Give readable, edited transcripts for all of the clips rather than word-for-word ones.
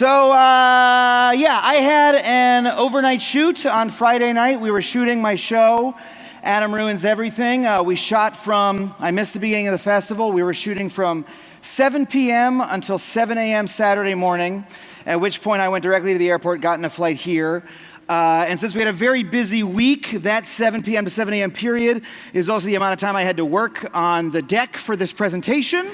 Yeah, I had an overnight shoot on Friday night. We were shooting my show, Adam Ruins Everything. We shot from, I missed the beginning of the festival. We were shooting from 7 p.m. until 7 a.m. Saturday morning, at which point I went directly to the airport, got in a flight here. And since we had a very busy week, that 7 p.m. to 7 a.m. period is also the amount of time I had to work on the deck for this presentation.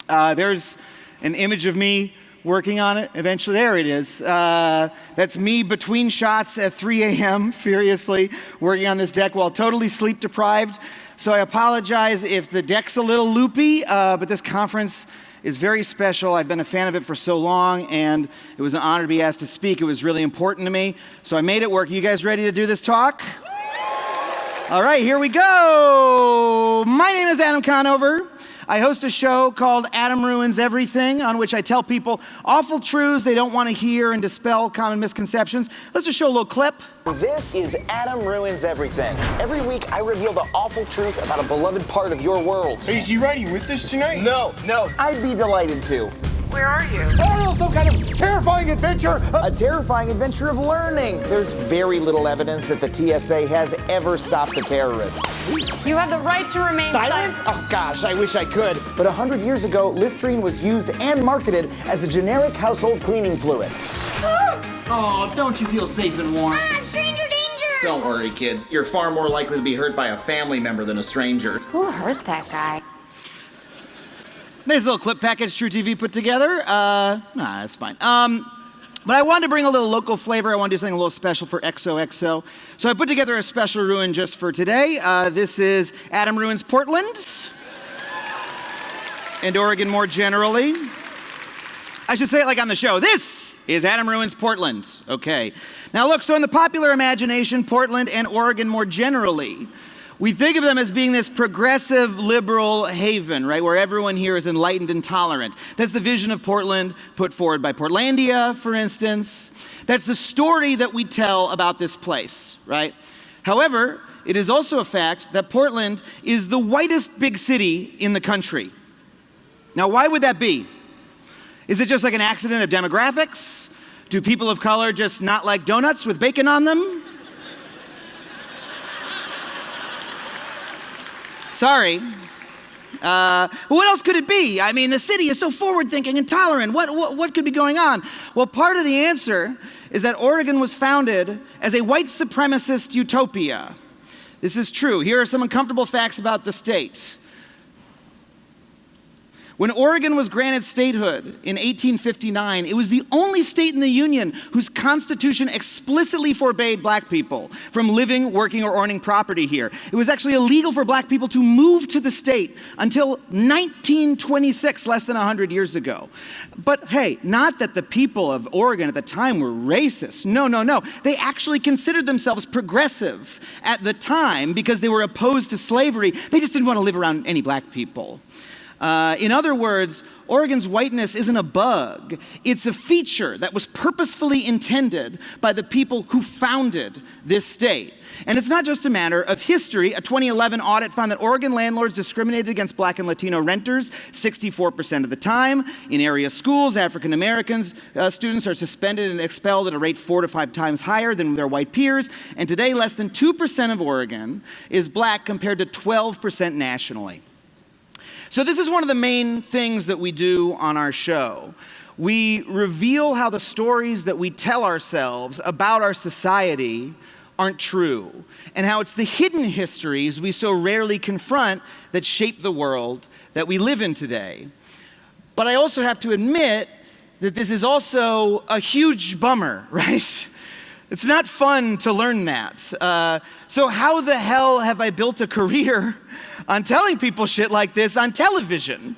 There's an image of me working on it. Eventually, there it is. That's me between shots at 3 a.m. furiously working on this deck while totally sleep deprived. So I apologize if the deck's a little loopy, but this conference is very special. I've been a fan of it for so long, and it was an honor to be asked to speak. It was really important to me, so I made it work. You guys ready to do this talk? All right, here we go. My name is Adam Conover. I host a show called Adam Ruins Everything, on which I tell people awful truths they don't want to hear and dispel common misconceptions. Let's just show a little clip. This is Adam Ruins Everything. Every week, I reveal the awful truth about a beloved part of your world. Is you ready with us tonight? No. I'd be delighted to. Where are you? Oh, some kind of terrifying adventure. A terrifying adventure of learning. There's very little evidence that the TSA has ever stopped the terrorists. You have the right to remain silent. Oh gosh, I wish I could. But 100 years ago, Listerine was used and marketed as a generic household cleaning fluid. Oh, don't you feel safe and warm? Stranger danger! Don't worry, kids. You're far more likely to be hurt by a family member than a stranger. Who hurt that guy? Nice little clip package truTV put together. That's fine. But I wanted to bring a little local flavor. I want to do something a little special for XOXO. So I put together a special ruin just for today. This is Adam Ruins Portland and Oregon more generally. I should say it like on the show. This is Adam Ruins Portland. Okay. Now look, so in the popular imagination, Portland and Oregon more generally, we think of them as being this progressive liberal haven, right, where everyone here is enlightened and tolerant. That's the vision of Portland put forward by Portlandia, for instance. That's the story that we tell about this place, right? However, it is also a fact that Portland is the whitest big city in the country. Now, why would that be? Is it just like an accident of demographics? Do people of color just not like donuts with bacon on them? Sorry. What else could it be? I mean, the city is so forward-thinking and tolerant. What could be going on? Well, part of the answer is that Oregon was founded as a white supremacist utopia. This is true. Here are some uncomfortable facts about the state. When Oregon was granted statehood in 1859, it was the only state in the Union whose constitution explicitly forbade black people from living, working, or owning property here. It was actually illegal for black people to move to the state until 1926, less than 100 years ago. But hey, not that the people of Oregon at the time were racist. No. They actually considered themselves progressive at the time because they were opposed to slavery. They just didn't want to live around any black people. In other words, Oregon's whiteness isn't a bug. It's a feature that was purposefully intended by the people who founded this state. And it's not just a matter of history. A 2011 audit found that Oregon landlords discriminated against black and Latino renters 64% of the time. In area schools, African Americans students are suspended and expelled at a rate 4 to 5 times higher than their white peers. And today, less than 2% of Oregon is black compared to 12% nationally. So this is one of the main things that we do on our show. We reveal how the stories that we tell ourselves about our society aren't true, and how it's the hidden histories we so rarely confront that shape the world that we live in today. But I also have to admit that this is also a huge bummer, right? It's not fun to learn that. So how the hell have I built a career on telling people shit like this on television?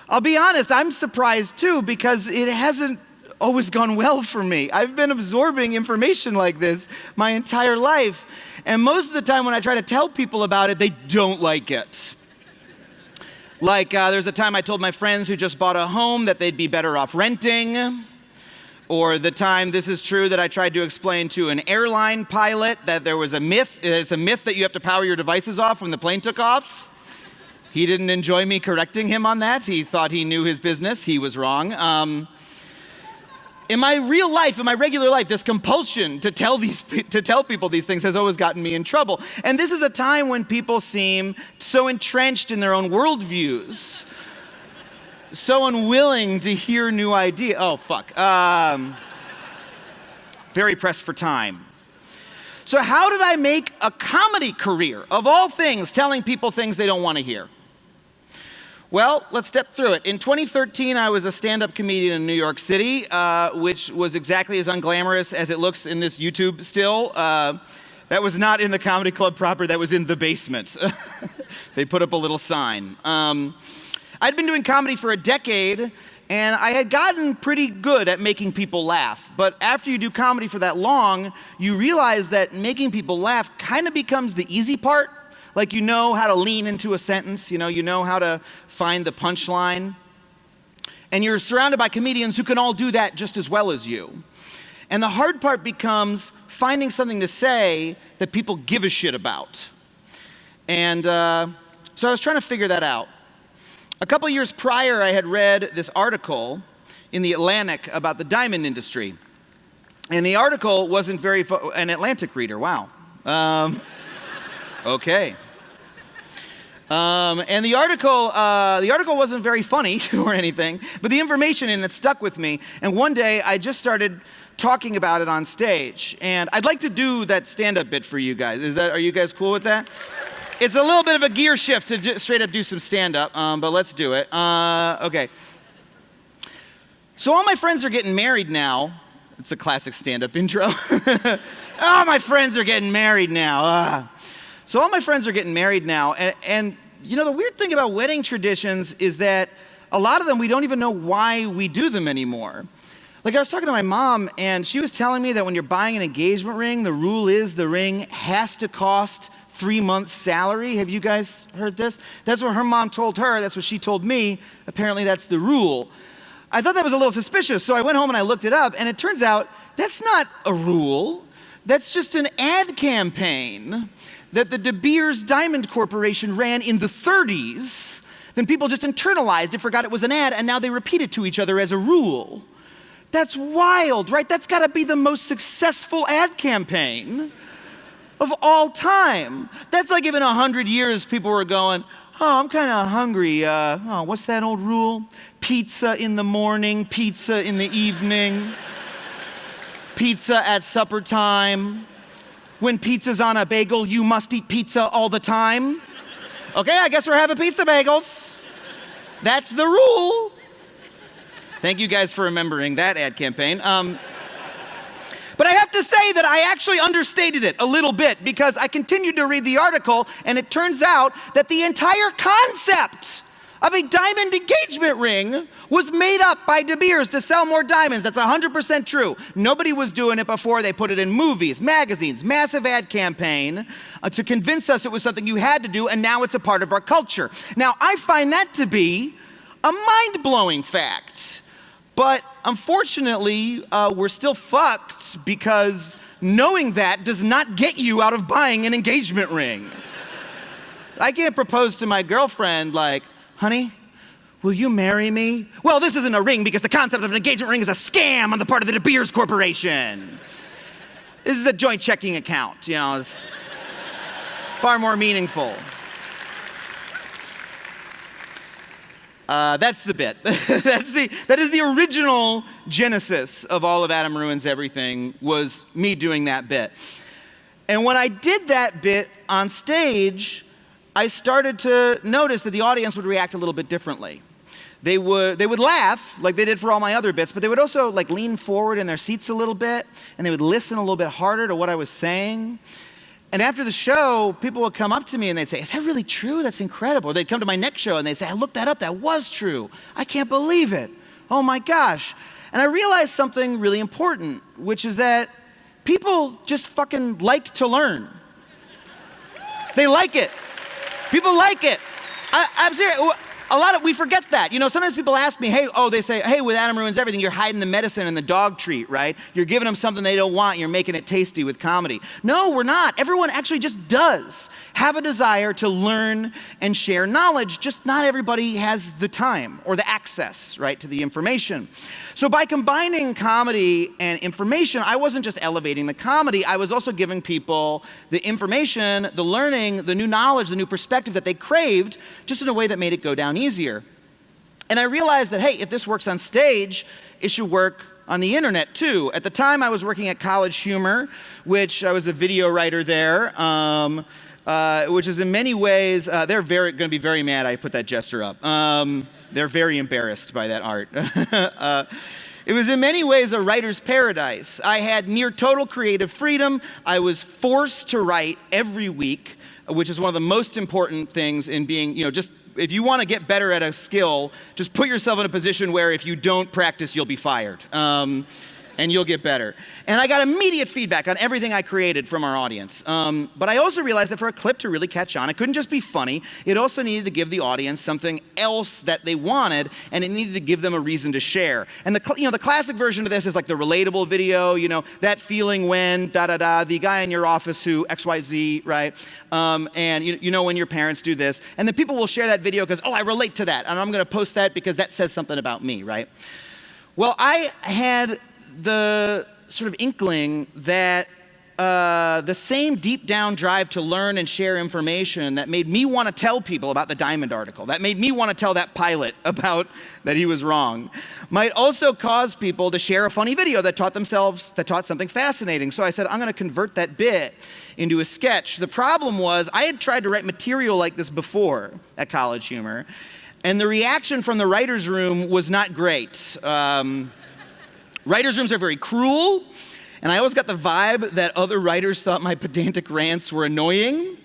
I'll be honest, I'm surprised too, because it hasn't always gone well for me. I've been absorbing information like this my entire life, and most of the time when I try to tell people about it, they don't like it. Like there's a time I told my friends who just bought a home that they'd be better off renting. Or the time, this is true, that I tried to explain to an airline pilot that there was a myth. It's a myth that you have to power your devices off when the plane took off. He didn't enjoy me correcting him on that. He thought he knew his business. He was wrong. In my real life, in my regular life, this compulsion to tell people these things has always gotten me in trouble. And this is a time when people seem so entrenched in their own worldviews, so unwilling to hear new ideas. Oh, fuck. Very pressed for time. So how did I make a comedy career, of all things, telling people things they don't want to hear? Well, let's step through it. In 2013, I was a stand-up comedian in New York City, which was exactly as unglamorous as it looks in this YouTube still. That was not in the comedy club proper, that was in the basement. They put up a little sign. I'd been doing comedy for a decade, and I had gotten pretty good at making people laugh. But after you do comedy for that long, you realize that making people laugh kind of becomes the easy part. Like, you know how to lean into a sentence, you know how to find the punchline. And you're surrounded by comedians who can all do that just as well as you. And the hard part becomes finding something to say that people give a shit about. And so I was trying to figure that out. A couple years prior, I had read this article in the Atlantic about the diamond industry. And the article wasn't very, an Atlantic reader, wow. Okay. And the article wasn't very funny or anything, but the information in it stuck with me. And one day, I just started talking about it on stage. And I'd like to do that stand-up bit for you guys. Are you guys cool with that? It's a little bit of a gear shift to straight up do some stand-up, but let's do it. Okay. So all my friends are getting married now. It's a classic stand-up intro. Oh, my friends are getting married now. So all my friends are getting married now, and you know, the weird thing about wedding traditions is that a lot of them, we don't even know why we do them anymore. Like, I was talking to my mom, and she was telling me that when you're buying an engagement ring, the rule is the ring has to cost 3 months' salary. Have you guys heard this? That's what her mom told her, that's what she told me. Apparently that's the rule. I thought that was a little suspicious, so I went home and I looked it up, and it turns out that's not a rule. That's just an ad campaign that the De Beers Diamond Corporation ran in the 30s. Then people just internalized it, forgot it was an ad, and now they repeat it to each other as a rule. That's wild, right? That's gotta be the most successful ad campaign of all time. That's like if in 100 years people were going, oh, I'm kinda hungry. What's that old rule? Pizza in the morning, pizza in the evening, pizza at supper time. When pizza's on a bagel, you must eat pizza all the time. Okay, I guess we're having pizza bagels. That's the rule. Thank you guys for remembering that ad campaign. But I have to say that I actually understated it a little bit because I continued to read the article, and it turns out that the entire concept of a diamond engagement ring was made up by De Beers to sell more diamonds. That's 100% true. Nobody was doing it before. They put it in movies, magazines, massive ad campaign to convince us it was something you had to do, and now it's a part of our culture. Now, I find that to be a mind-blowing fact. But unfortunately, we're still fucked because knowing that does not get you out of buying an engagement ring. I can't propose to my girlfriend like, honey, will you marry me? Well, this isn't a ring because the concept of an engagement ring is a scam on the part of the De Beers Corporation. This is a joint checking account, you know, it's far more meaningful. That's the bit. That is the original genesis of all of Adam Ruins Everything, was me doing that bit. And when I did that bit on stage, I started to notice that the audience would react a little bit differently. They would laugh like they did for all my other bits, but they would also like lean forward in their seats a little bit, and they would listen a little bit harder to what I was saying. And after the show, people would come up to me and they'd say, is that really true? That's incredible. Or they'd come to my next show and they'd say, I looked that up, that was true. I can't believe it. Oh my gosh. And I realized something really important, which is that people just fucking like to learn. They like it. People like it. I'm serious. we forget that. You know, sometimes people ask me, they say, hey, with Adam Ruins Everything, you're hiding the medicine in the dog treat, right? You're giving them something they don't want, you're making it tasty with comedy. No, we're not. Everyone actually just does have a desire to learn and share knowledge, just not everybody has the time or the access, right, to the information. So by combining comedy and information, I wasn't just elevating the comedy, I was also giving people the information, the learning, the new knowledge, the new perspective that they craved, just in a way that made it go down easier. And I realized that, hey, if this works on stage, it should work on the internet too. At the time, I was working at College Humor, which I was a video writer there, which is in many ways, they're going to be very mad I put that gesture up. They're very embarrassed by that art. It was in many ways a writer's paradise. I had near total creative freedom. I was forced to write every week, which is one of the most important things in being, just if you want to get better at a skill, just put yourself in a position where if you don't practice, you'll be fired. And you'll get better. And I got immediate feedback on everything I created from our audience. But I also realized that for a clip to really catch on, it couldn't just be funny. It also needed to give the audience something else that they wanted, and it needed to give them a reason to share. And the classic version of this is like the relatable video, that feeling when the guy in your office who XYZ, right? And when your parents do this, and then people will share that video because, I relate to that, and I'm going to post that because that says something about me, right? Well, I had the sort of inkling that the same deep down drive to learn and share information that made me want to tell people about the Diamond article, that made me want to tell that pilot about that he was wrong, might also cause people to share a funny video that taught something fascinating. So I said, I'm going to convert that bit into a sketch. The problem was I had tried to write material like this before at College Humor, and the reaction from the writer's room was not great. Writers' rooms are very cruel, and I always got the vibe that other writers thought my pedantic rants were annoying.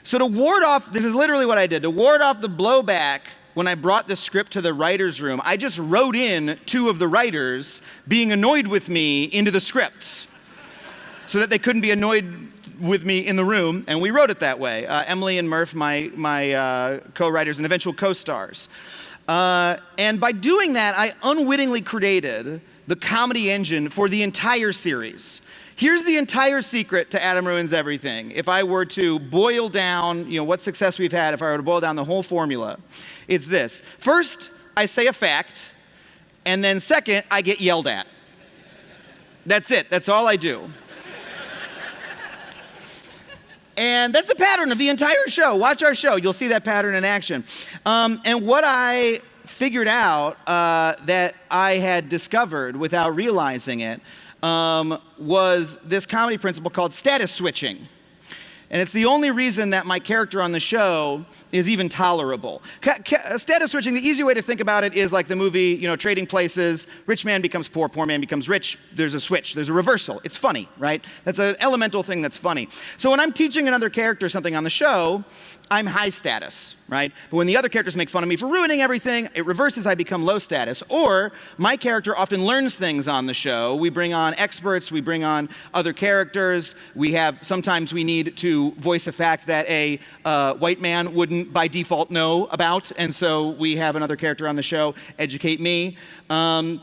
So to ward off, this is literally what I did, to ward off the blowback when I brought the script to the writers' room, I just wrote in 2 of the writers being annoyed with me into the script so that they couldn't be annoyed with me in the room, and we wrote it that way. Emily and Murph, my co-writers and eventual co-stars. And by doing that, I unwittingly created the comedy engine for the entire series. Here's the entire secret to Adam Ruins Everything. If I were to boil down, what success we've had, if I were to boil down the whole formula, it's this. First, I say a fact, and then second, I get yelled at. That's it. That's all I do. And that's the pattern of the entire show. Watch our show. You'll see that pattern in action. And what I figured out that I had discovered without realizing it was this comedy principle called status switching. And it's the only reason that my character on the show is even tolerable. Status switching, the easy way to think about it is like the movie, Trading Places. Rich man becomes poor, poor man becomes rich. There's a switch, there's a reversal. It's funny, right? That's an elemental thing that's funny. So when I'm teaching another character something on the show, I'm high status, right? But when the other characters make fun of me for ruining everything, it reverses, I become low status. Or my character often learns things on the show. We bring on experts, we bring on other characters. Sometimes we need to voice a fact that a white man wouldn't by default know about, and so we have another character on the show educate me. And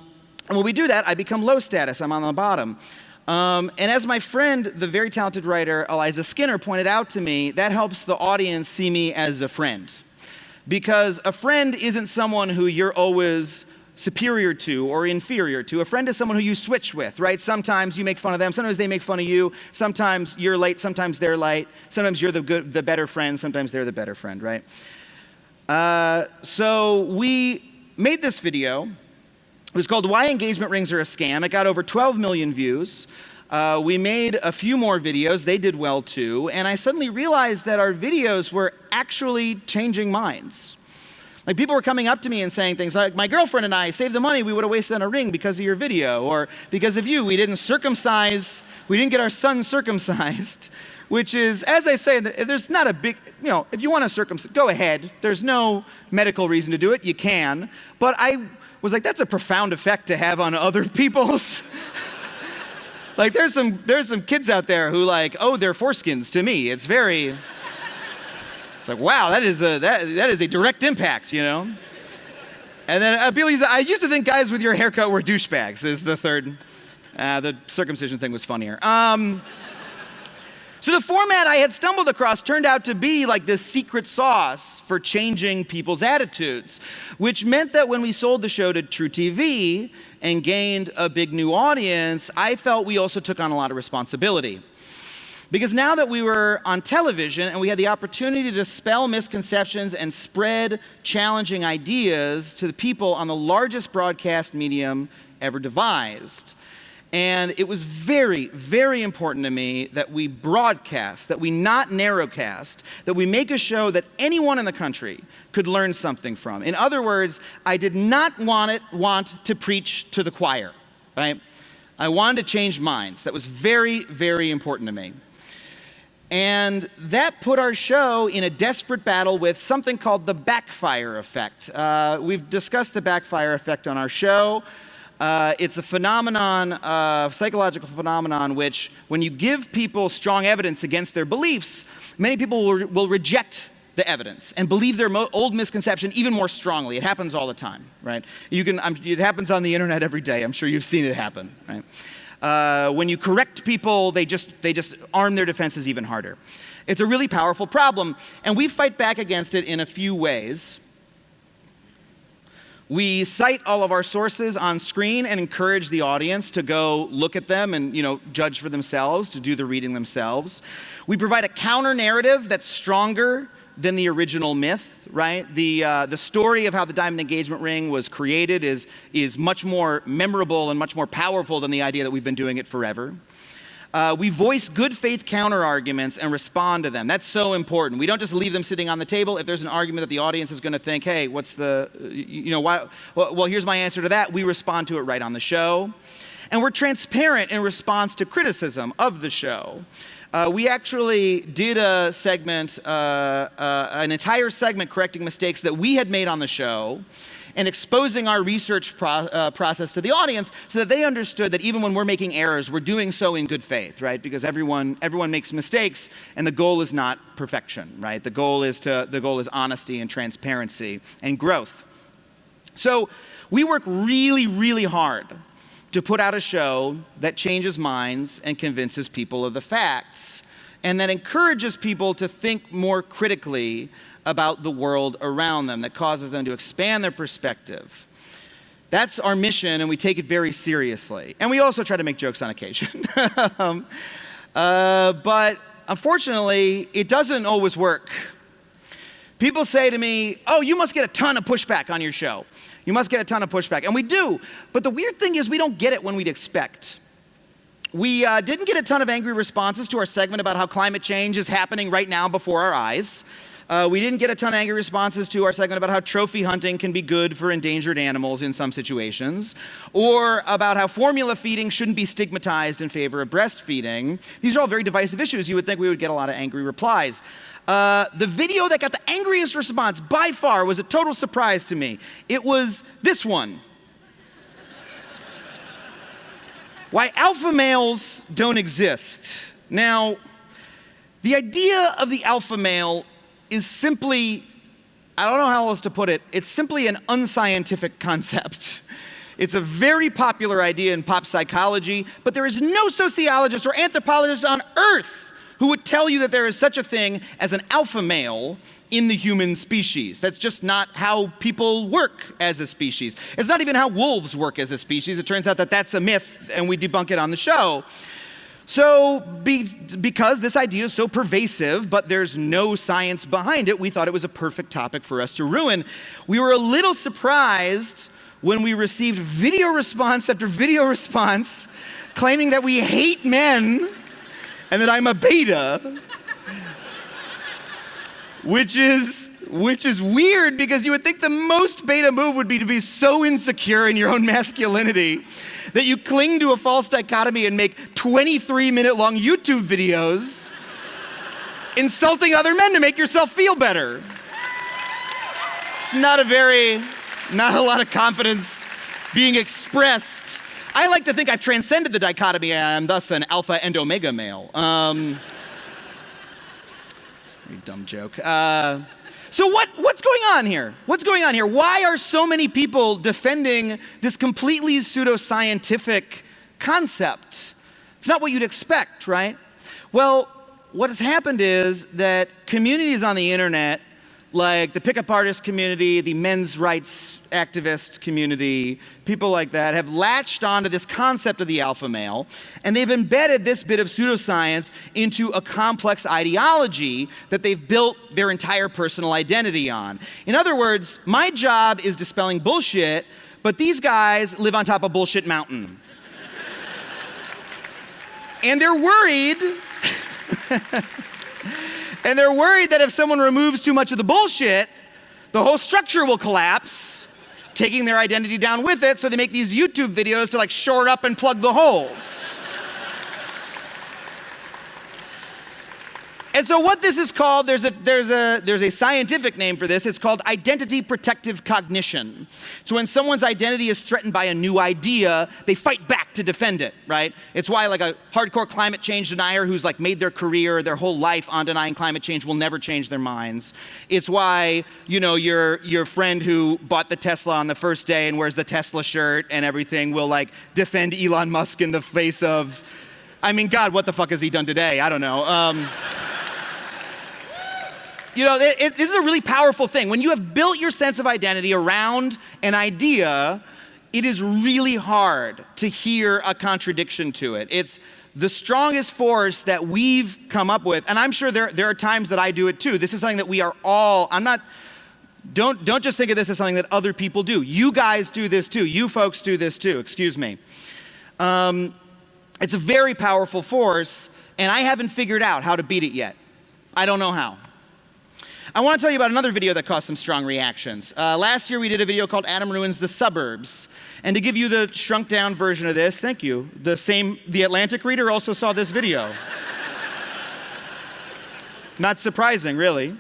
when we do that, I become low status, I'm on the bottom. And as my friend, the very talented writer Eliza Skinner pointed out to me, that helps the audience see me as a friend. Because a friend isn't someone who you're always superior to or inferior to. A friend is someone who you switch with, right? Sometimes you make fun of them, sometimes they make fun of you, sometimes you're late, sometimes they're late, sometimes you're the better friend, sometimes they're the better friend, right? So we made this video. It was called Why Engagement Rings Are a Scam. It got over 12 million views. We made a few more videos. They did well too. And I suddenly realized that our videos were actually changing minds. Like people were coming up to me and saying things like, my girlfriend and I saved the money we would have wasted on a ring because of your video. Or because of you, we didn't get our son circumcised. Which is, as I say, there's not a big, if you want to circumcise, go ahead. There's no medical reason to do it. You can. But I was like, that's a profound effect to have on other people's. Like there's some kids out there who like, oh, they're foreskins to me. It's like, wow, that is a direct impact, you know? And then people use, I used to think guys with your haircut were douchebags is the third. The circumcision thing was funnier. So the format I had stumbled across turned out to be like this secret sauce for changing people's attitudes, which meant that when we sold the show to truTV and gained a big new audience, I felt we also took on a lot of responsibility. Because now that we were on television and we had the opportunity to dispel misconceptions and spread challenging ideas to the people on the largest broadcast medium ever devised. And it was very, very important to me that we broadcast, that we not narrowcast, that we make a show that anyone in the country could learn something from. In other words, I did not want to preach to the choir, right? I wanted to change minds. That was very, very important to me. And that put our show in a desperate battle with something called the backfire effect. We've discussed the backfire effect on our show. It's a phenomenon, psychological phenomenon, which when you give people strong evidence against their beliefs, many people will reject the evidence and believe their old misconception even more strongly. It happens all the time, right? It happens on the internet every day. I'm sure you've seen it happen, right? When you correct people, they just arm their defenses even harder. It's a really powerful problem, and we fight back against it in a few ways. We cite all of our sources on screen and encourage the audience to go look at them and, judge for themselves, to do the reading themselves. We provide a counter narrative that's stronger than the original myth, right? The story of how the diamond engagement ring was created is much more memorable and much more powerful than the idea that we've been doing it forever. We voice good faith counter arguments and respond to them. That's so important. We don't just leave them sitting on the table. If there's an argument that the audience is going to think, hey, what's the, why? Well, here's my answer to that. We respond to it right on the show. And we're transparent in response to criticism of the show. We actually did a segment, an entire segment correcting mistakes that we had made on the show and exposing our research process to the audience so that they understood that even when we're making errors, we're doing so in good faith, right? Because everyone makes mistakes, and the goal is not perfection, right? The goal is honesty and transparency and growth. So we work really, really hard to put out a show that changes minds and convinces people of the facts, and that encourages people to think more critically about the world around them, that causes them to expand their perspective. That's our mission, and we take it very seriously. And we also try to make jokes on occasion. But unfortunately, it doesn't always work. People say to me, oh, you must get a ton of pushback on your show. You must get a ton of pushback. And we do. But the weird thing is we don't get it when we'd expect. We didn't get a ton of angry responses to our segment about how climate change is happening right now before our eyes. We didn't get a ton of angry responses to our segment about how trophy hunting can be good for endangered animals in some situations, or about how formula feeding shouldn't be stigmatized in favor of breastfeeding. These are all very divisive issues. You would think we would get a lot of angry replies. The video that got the angriest response by far was a total surprise to me. It was this one. Why alpha males don't exist. Now, the idea of the alpha male is simply, I don't know how else to put it, it's simply an unscientific concept. It's a very popular idea in pop psychology, but there is no sociologist or anthropologist on Earth who would tell you that there is such a thing as an alpha male in the human species. That's just not how people work as a species. It's not even how wolves work as a species. It turns out that that's a myth, and we debunk it on the show. So because this idea is so pervasive, but there's no science behind it, we thought it was a perfect topic for us to ruin. We were a little surprised when we received video response after video response claiming that we hate men and that I'm a beta, which is weird because you would think the most beta move would be to be so insecure in your own masculinity that you cling to a false dichotomy and make 23-minute-long YouTube videos insulting other men to make yourself feel better. It's not a lot of confidence being expressed. I like to think I've transcended the dichotomy and I'm thus an alpha and omega male. You dumb joke. So what's going on here? What's going on here? Why are so many people defending this completely pseudoscientific concept? It's not what you'd expect, right? Well, what has happened is that communities on the internet, like the pickup artist community, the men's rights activist community, people like that, have latched onto this concept of the alpha male, and they've embedded this bit of pseudoscience into a complex ideology that they've built their entire personal identity on. In other words, my job is dispelling bullshit, but these guys live on top of Bullshit Mountain. And they're worried and they're worried that if someone removes too much of the bullshit, the whole structure will collapse, taking their identity down with it, so they make these YouTube videos to like shore up and plug the holes. And so what this is called, there's a scientific name for this. It's called identity protective cognition. So when someone's identity is threatened by a new idea, they fight back to defend it, right? It's why like a hardcore climate change denier who's like made their career, their whole life on denying climate change will never change their minds. It's why, you know, your friend who bought the Tesla on the first day and wears the Tesla shirt and everything will like defend Elon Musk in the face of, I mean, God, what the fuck has he done today? I don't know. You know, this is a really powerful thing. When you have built your sense of identity around an idea, it is really hard to hear a contradiction to it. It's the strongest force that we've come up with, and I'm sure there are times that I do it too. This is something that we are all, don't just think of this as something that other people do. You guys do this too. You folks do this too, excuse me. It's a very powerful force, and I haven't figured out how to beat it yet. I don't know how. I want to tell you about another video that caused some strong reactions. Last year we did a video called Adam Ruins the Suburbs. And to give you the shrunk down version of this, thank you, the Atlantic reader also saw this video. Not surprising, really.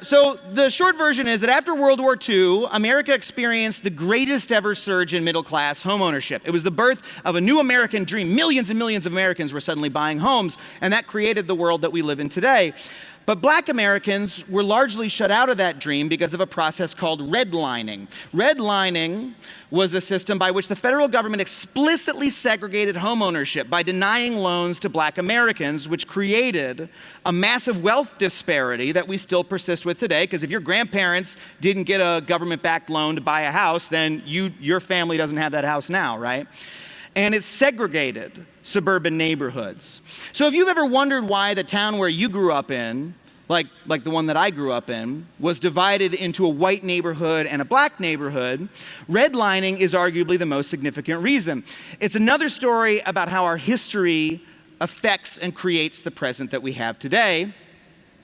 So the short version is that after World War II, America experienced the greatest ever surge in middle-class homeownership. It was the birth of a new American dream. Millions and millions of Americans were suddenly buying homes, and that created the world that we live in today. But black Americans were largely shut out of that dream because of a process called redlining. Redlining was a system by which the federal government explicitly segregated homeownership by denying loans to black Americans, which created a massive wealth disparity that we still persist with today, because if your grandparents didn't get a government-backed loan to buy a house, then your family doesn't have that house now, right? And it segregated suburban neighborhoods. So if you've ever wondered why the town where you grew up in, like the one that I grew up in, was divided into a white neighborhood and a black neighborhood, redlining is arguably the most significant reason. It's another story about how our history affects and creates the present that we have today.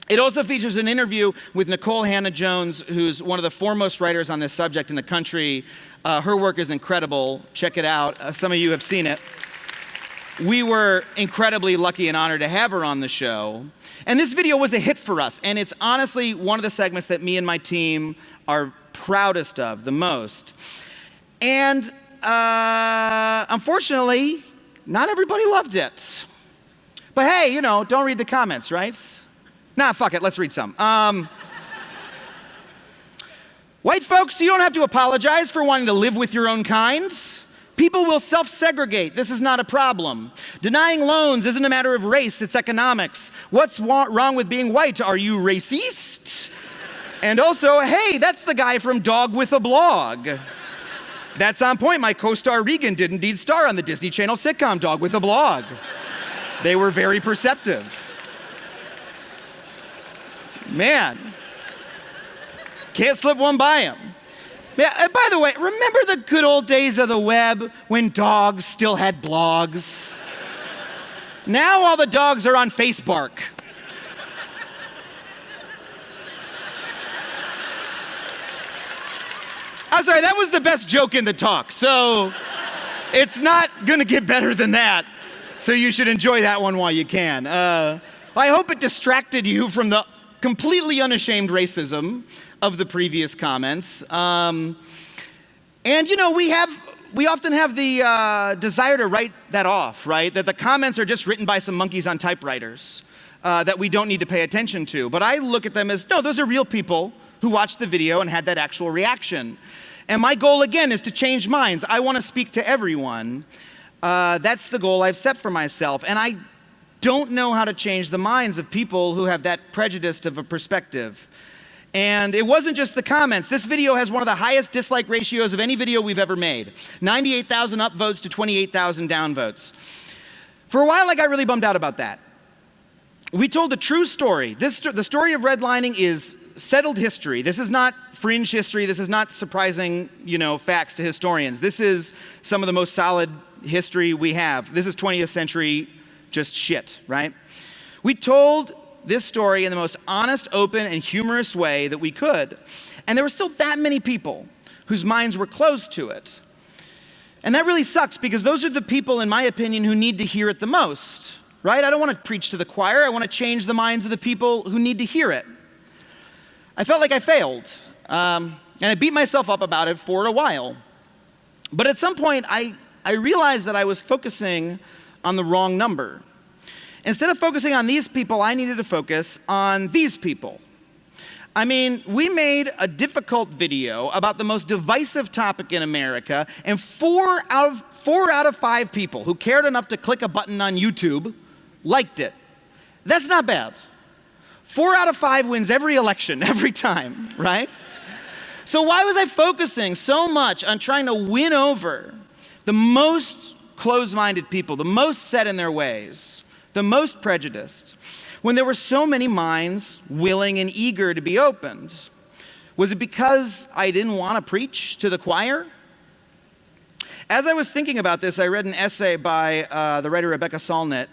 It also features an interview with Nicole Hannah-Jones, who's one of the foremost writers on this subject in the country. Her work is incredible. Check it out. Some of you have seen it. We were incredibly lucky and honored to have her on the show. And this video was a hit for us. And it's honestly one of the segments that me and my team are proudest of the most. And unfortunately, not everybody loved it. But hey, you know, don't read the comments, right? Nah, fuck it, let's read some. White folks, you don't have to apologize for wanting to live with your own kind. People will self-segregate. This is not a problem. Denying loans isn't a matter of race, it's economics. What's wrong with being white? Are you racist? And also, hey, that's the guy from Dog with a Blog. That's on point. My co-star Regan did indeed star on the Disney Channel sitcom Dog with a Blog. They were very perceptive. Man, can't slip one by him. Yeah, by the way, remember the good old days of the web when dogs still had blogs? Now all the dogs are on Facebook. I'm sorry, that was the best joke in the talk, so it's not gonna get better than that. So you should enjoy that one while you can. I hope it distracted you from the completely unashamed racism of the previous comments. And you know, we often have the desire to write that off, right? That the comments are just written by some monkeys on typewriters. that we don't need to pay attention to. But I look at them as, no, those are real people who watched the video and had that actual reaction. And my goal, again, is to change minds. I want to speak to everyone. That's the goal I've set for myself. And I don't know how to change the minds of people who have that prejudice of a perspective. And it wasn't just the comments. This video has one of the highest dislike ratios of any video we've ever made. 98,000 upvotes to 28,000 downvotes. For a while, I got really bummed out about that. We told a true story. The story of redlining is settled history. This is not fringe history. This is not surprising, facts to historians. This is some of the most solid history we have. This is 20th century just shit, right? We told this story in the most honest, open, and humorous way that we could. And there were still that many people whose minds were closed to it. And that really sucks, because those are the people, in my opinion, who need to hear it the most, right? I don't want to preach to the choir. I want to change the minds of the people who need to hear it. I felt like I failed, and I beat myself up about it for a while. But at some point, I realized that I was focusing on the wrong number. Instead of focusing on these people, I needed to focus on these people. I mean, we made a difficult video about the most divisive topic in America, and 4 out of 5 people who cared enough to click a button on YouTube liked it. That's not bad. 4 out of 5 wins every election, every time, right? So why was I focusing so much on trying to win over the most closed-minded people, the most set in their ways, the most prejudiced, when there were so many minds willing and eager to be opened? Was it because I didn't want to preach to the choir? As I was thinking about this, I read an essay by the writer Rebecca Solnit.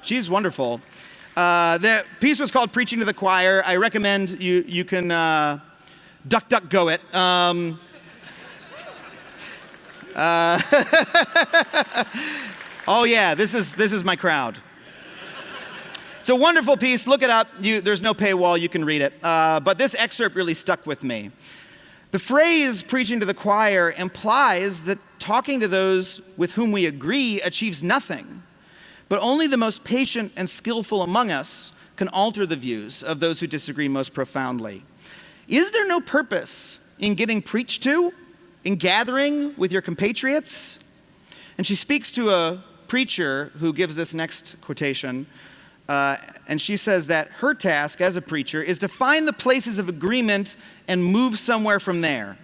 She's wonderful. The piece was called Preaching to the Choir. I recommend you can DuckDuckGo it. Oh yeah, this is my crowd. It's a wonderful piece. Look it up. There's no paywall. You can read it. But this excerpt really stuck with me. The phrase preaching to the choir implies that talking to those with whom we agree achieves nothing, but only the most patient and skillful among us can alter the views of those who disagree most profoundly. Is there no purpose in getting preached to, in gathering with your compatriots? And she speaks to a preacher who gives this next quotation, and she says that her task as a preacher is to find the places of agreement and move somewhere from there,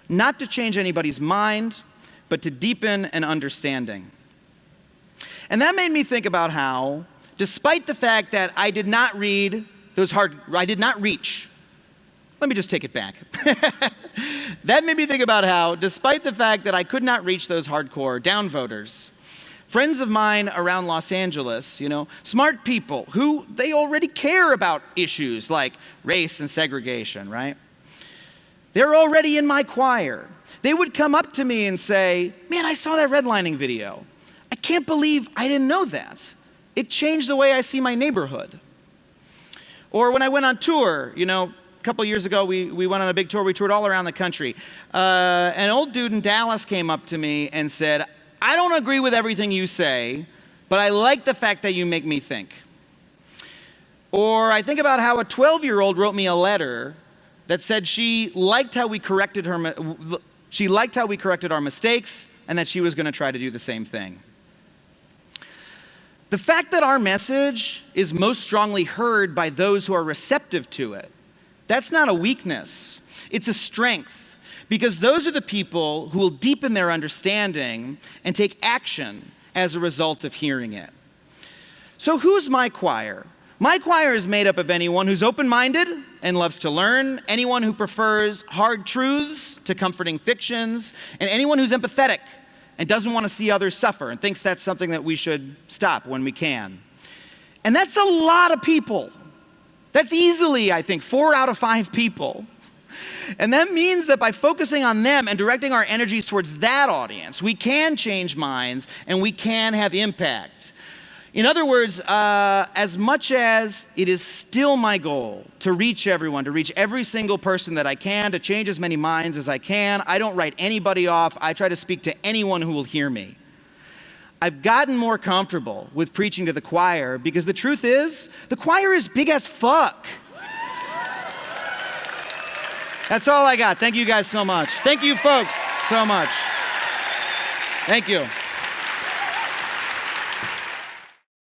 not to change anybody's mind, but to deepen an understanding. And that made me think about how, despite the fact that I did not reach, let me just take it back. That made me think about how, despite the fact that I could not reach those hardcore downvoters, friends of mine around Los Angeles, smart people who they already care about issues like race and segregation, right? They're already in my choir. They would come up to me and say, man, I saw that redlining video. I can't believe I didn't know that. It changed the way I see my neighborhood. Or when I went on tour, a couple years ago, we went on a big tour. We toured all around the country. An old dude in Dallas came up to me and said, I don't agree with everything you say, but I like the fact that you make me think. Or I think about how a 12-year-old wrote me a letter that said she liked how we corrected our mistakes and that she was going to try to do the same thing. The fact that our message is most strongly heard by those who are receptive to it, that's not a weakness. It's a strength, because those are the people who will deepen their understanding and take action as a result of hearing it. So who's my choir? My choir is made up of anyone who's open-minded and loves to learn, anyone who prefers hard truths to comforting fictions, and anyone who's empathetic and doesn't want to see others suffer and thinks that's something that we should stop when we can. And that's a lot of people. That's easily, I think, 4 out of 5 people. And that means that by focusing on them and directing our energies towards that audience, we can change minds and we can have impact. In other words, as much as it is still my goal to reach everyone, to reach every single person that I can, to change as many minds as I can, I don't write anybody off. I try to speak to anyone who will hear me. I've gotten more comfortable with preaching to the choir because the truth is, the choir is big as fuck. That's all I got. Thank you guys so much. Thank you folks so much. Thank you.